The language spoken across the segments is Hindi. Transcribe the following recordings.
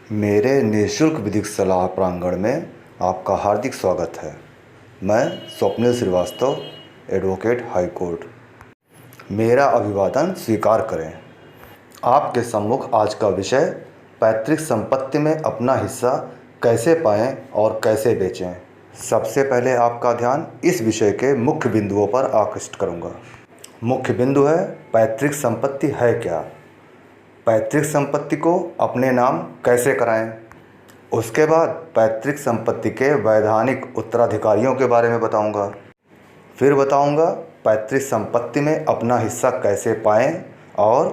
मेरे निःशुल्क विधिक सलाह प्रांगण में आपका हार्दिक स्वागत है। मैं Swapnil Srivastava, advocate high court. मेरा अभिवादन स्वीकार करें। आपके सम्मुख आज का विषय पैतृक संपत्ति में अपना हिस्सा कैसे पाएं और कैसे बेचें। सबसे पहले आपका ध्यान इस विषय के मुख्य बिंदुओं पर आकृष्ट करूंगा। मुख्य बिंदु है पैतृक संपत्ति है क्या, पैतृक संपत्ति को अपने नाम कैसे कराएं। उसके बाद पैतृक संपत्ति के वैधानिक उत्तराधिकारियों के बारे में बताऊंगा। फिर बताऊंगा पैतृक संपत्ति में अपना हिस्सा कैसे पाएं और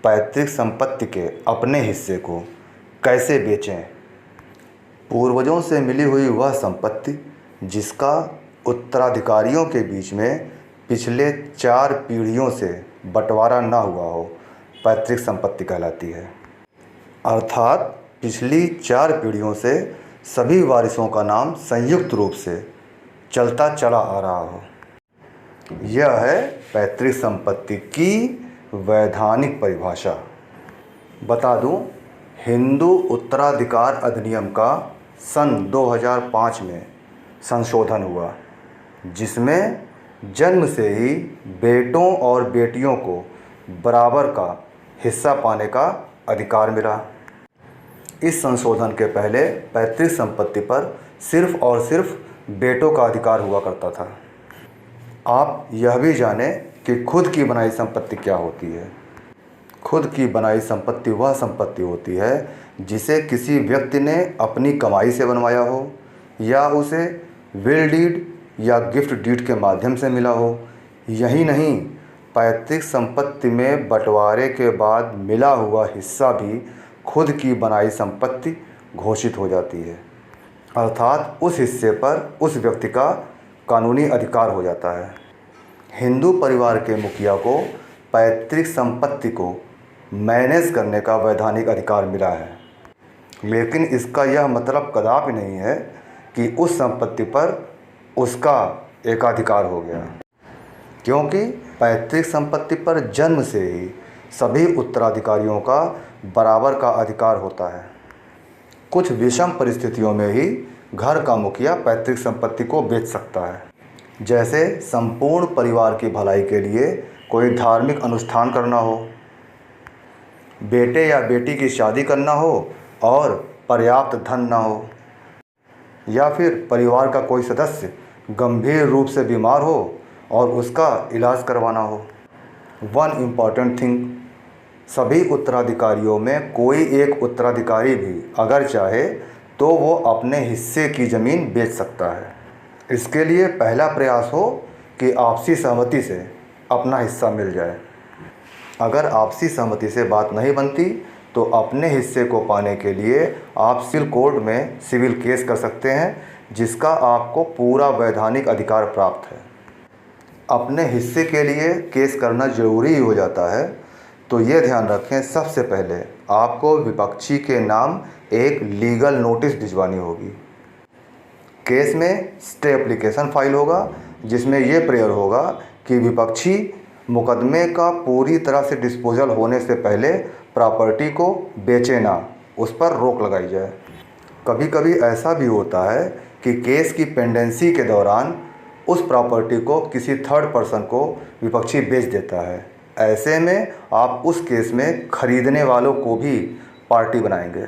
पैतृक संपत्ति के अपने हिस्से को कैसे बेचें। पूर्वजों से मिली हुई वह संपत्ति जिसका उत्तराधिकारियों के बीच में पिछले 4 पीढ़ियों से बंटवारा ना हुआ हो, पैतृक संपत्ति कहलाती है। अर्थात पिछली 4 पीढ़ियों से सभी वारिसों का नाम संयुक्त रूप से चलता चला आ रहा हो, यह है पैतृक संपत्ति की वैधानिक परिभाषा। बता दूं, हिंदू उत्तराधिकार अधिनियम का सन 2005 में संशोधन हुआ, जिसमें जन्म से ही बेटों और बेटियों को बराबर का हिस्सा पाने का अधिकार मिला। इस संशोधन के पहले पैतृक संपत्ति पर सिर्फ और सिर्फ बेटों का अधिकार हुआ करता था। आप यह भी जानें कि खुद की बनाई संपत्ति क्या होती है। खुद की बनाई संपत्ति वह संपत्ति होती है जिसे किसी व्यक्ति ने अपनी कमाई से बनवाया हो या उसे विल डीड या गिफ्ट डीड के माध्यम से मिला हो। यही नहीं, पैतृक संपत्ति में बंटवारे के बाद मिला हुआ हिस्सा भी खुद की बनाई संपत्ति घोषित हो जाती है। अर्थात उस हिस्से पर उस व्यक्ति का कानूनी अधिकार हो जाता है। हिंदू परिवार के मुखिया को पैतृक संपत्ति को मैनेज करने का वैधानिक अधिकार मिला है, लेकिन इसका यह मतलब कदापि नहीं है कि उस संपत्ति पर उसका एकाधिकार हो गया, क्योंकि पैतृक संपत्ति पर जन्म से ही सभी उत्तराधिकारियों का बराबर का अधिकार होता है। कुछ विषम परिस्थितियों में ही घर का मुखिया पैतृक संपत्ति को बेच सकता है, जैसे संपूर्ण परिवार की भलाई के लिए कोई धार्मिक अनुष्ठान करना हो, बेटे या बेटी की शादी करना हो और पर्याप्त धन ना हो, या फिर परिवार का कोई सदस्य गंभीर रूप से बीमार हो और उसका इलाज करवाना हो। वन इम्पॉर्टेंट थिंग, सभी उत्तराधिकारियों में कोई एक उत्तराधिकारी भी अगर चाहे तो वो अपने हिस्से की ज़मीन बेच सकता है। इसके लिए पहला प्रयास हो कि आपसी सहमति से अपना हिस्सा मिल जाए। अगर आपसी सहमति से बात नहीं बनती तो अपने हिस्से को पाने के लिए आप सिविल कोर्ट में सिविल केस कर सकते हैं, जिसका आपको पूरा वैधानिक अधिकार प्राप्त है। अपने हिस्से के लिए केस करना ज़रूरी ही हो जाता है, तो ये ध्यान रखें, सबसे पहले आपको विपक्षी के नाम एक लीगल नोटिस भिजवानी होगी। केस में स्टे एप्लीकेशन फाइल होगा, जिसमें ये प्रेयर होगा कि विपक्षी मुकदमे का पूरी तरह से डिस्पोजल होने से पहले प्रॉपर्टी को बेचे ना, उस पर रोक लगाई जाए। कभी कभी ऐसा भी होता है कि केस की पेंडेंसी के दौरान उस प्रॉपर्टी को किसी थर्ड पर्सन को विपक्षी बेच देता है। ऐसे में आप उस केस में खरीदने वालों को भी पार्टी बनाएंगे।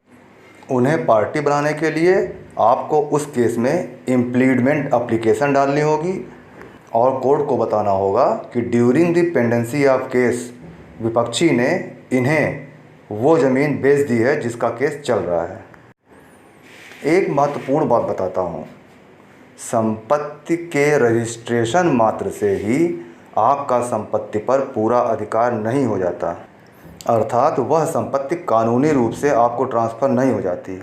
उन्हें पार्टी बनाने के लिए आपको उस केस में इम्प्लीडमेंट एप्लीकेशन डालनी होगी और कोर्ट को बताना होगा कि during the pendency of case विपक्षी ने इन्हें वो ज़मीन बेच दी है जिसका केस चल रहा है। एक महत्वपूर्ण बात बताता हूँ, संपत्ति के रजिस्ट्रेशन मात्र से ही आपका संपत्ति पर पूरा अधिकार नहीं हो जाता। अर्थात वह संपत्ति कानूनी रूप से आपको ट्रांसफ़र नहीं हो जाती।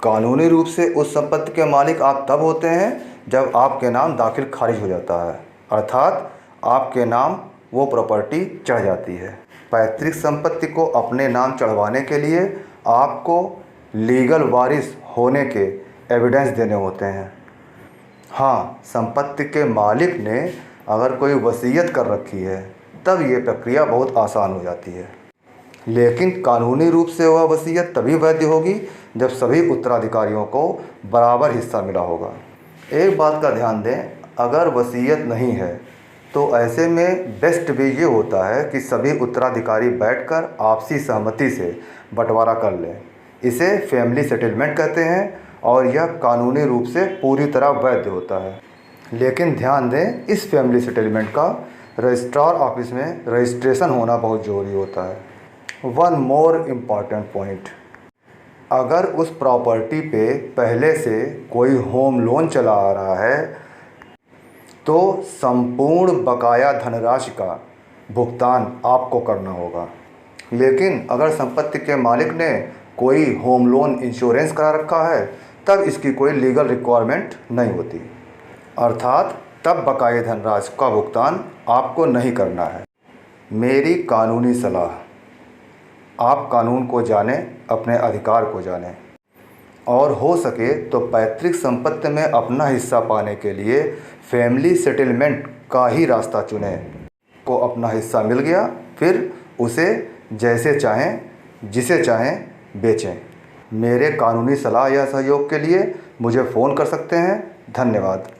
कानूनी रूप से उस संपत्ति के मालिक आप तब होते हैं जब आपके नाम दाखिल खारिज हो जाता है, अर्थात आपके नाम वो प्रॉपर्टी चढ़ जाती है। पैतृक संपत्ति को अपने नाम चढ़वाने के लिए आपको लीगल वारिस होने के एविडेंस देने होते हैं। हाँ, संपत्ति के मालिक ने अगर कोई वसीयत कर रखी है तब ये प्रक्रिया बहुत आसान हो जाती है। लेकिन कानूनी रूप से वह वसीयत तभी वैध होगी जब सभी उत्तराधिकारियों को बराबर हिस्सा मिला होगा। एक बात का ध्यान दें, अगर वसीयत नहीं है तो ऐसे में बेस्ट वे ये होता है कि सभी उत्तराधिकारी बैठकर आपसी सहमति से बंटवारा कर लें। इसे फैमिली सेटलमेंट कहते हैं और यह कानूनी रूप से पूरी तरह वैध होता है। लेकिन ध्यान दें, इस फैमिली सेटलमेंट का रजिस्ट्रार ऑफिस में रजिस्ट्रेशन होना बहुत ज़रूरी होता है। वन मोर इम्पॉर्टेंट पॉइंट, अगर उस प्रॉपर्टी पे पहले से कोई होम लोन चला आ रहा है तो संपूर्ण बकाया धनराशि का भुगतान आपको करना होगा। लेकिन अगर संपत्ति के मालिक ने कोई होम लोन इंश्योरेंस करा रखा है तब इसकी कोई लीगल रिक्वायरमेंट नहीं होती, अर्थात तब बकाया धनराशि का भुगतान आपको नहीं करना है। मेरी कानूनी सलाह, आप कानून को जानें, अपने अधिकार को जानें और हो सके तो पैतृक संपत्ति में अपना हिस्सा पाने के लिए फैमिली सेटलमेंट का ही रास्ता चुनें। को अपना हिस्सा मिल गया फिर उसे जैसे चाहें जिसे चाहें बेचें। मेरे कानूनी सलाह या सहयोग के लिए मुझे फ़ोन कर सकते हैं। धन्यवाद।